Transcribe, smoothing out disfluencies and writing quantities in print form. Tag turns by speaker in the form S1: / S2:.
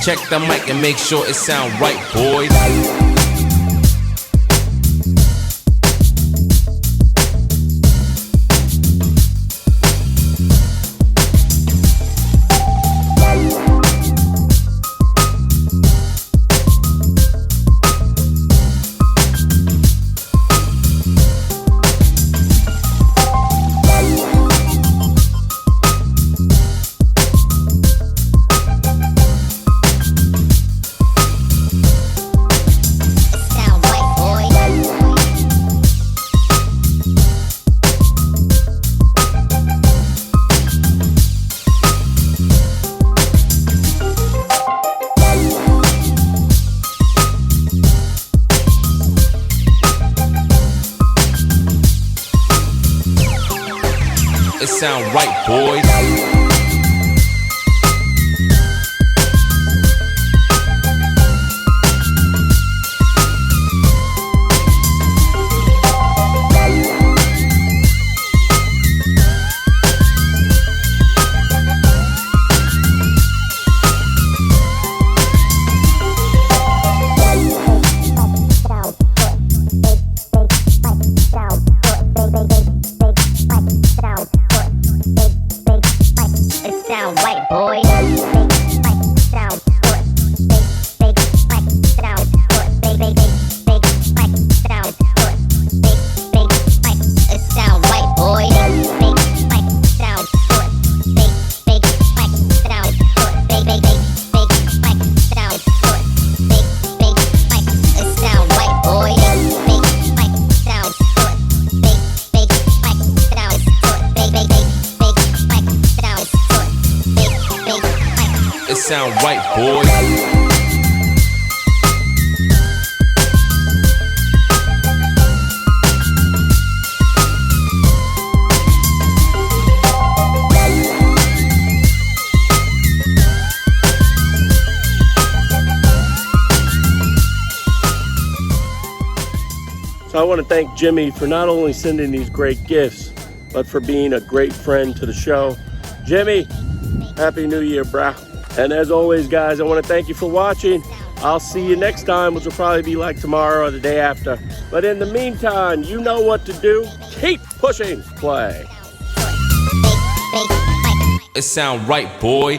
S1: Check the mic and make sure it sound right, boys. It sound right, boys.
S2: Sound right, boys. Sound good. Big spike. Sound good. Big spike. Sound good. Big spike. It sound right, boys. Big spike. Sound good. Big spike. Sound good. Big spike. Sound good. Big spike. It sound right, boys. Big spike. Sound good. Big spike. Sound good. Big spike. Sound good.
S1: It sound right, boys.
S3: So I want to thank Jimmy for not only sending these great gifts, but for being a great friend to the show. Jimmy, Happy New Year, brah. And as always, guys, I want to thank you for watching. I'll see you next time, which will probably be like tomorrow or the day after. But in the meantime, you know what to do. Keep pushing play.
S1: It sound right, boy.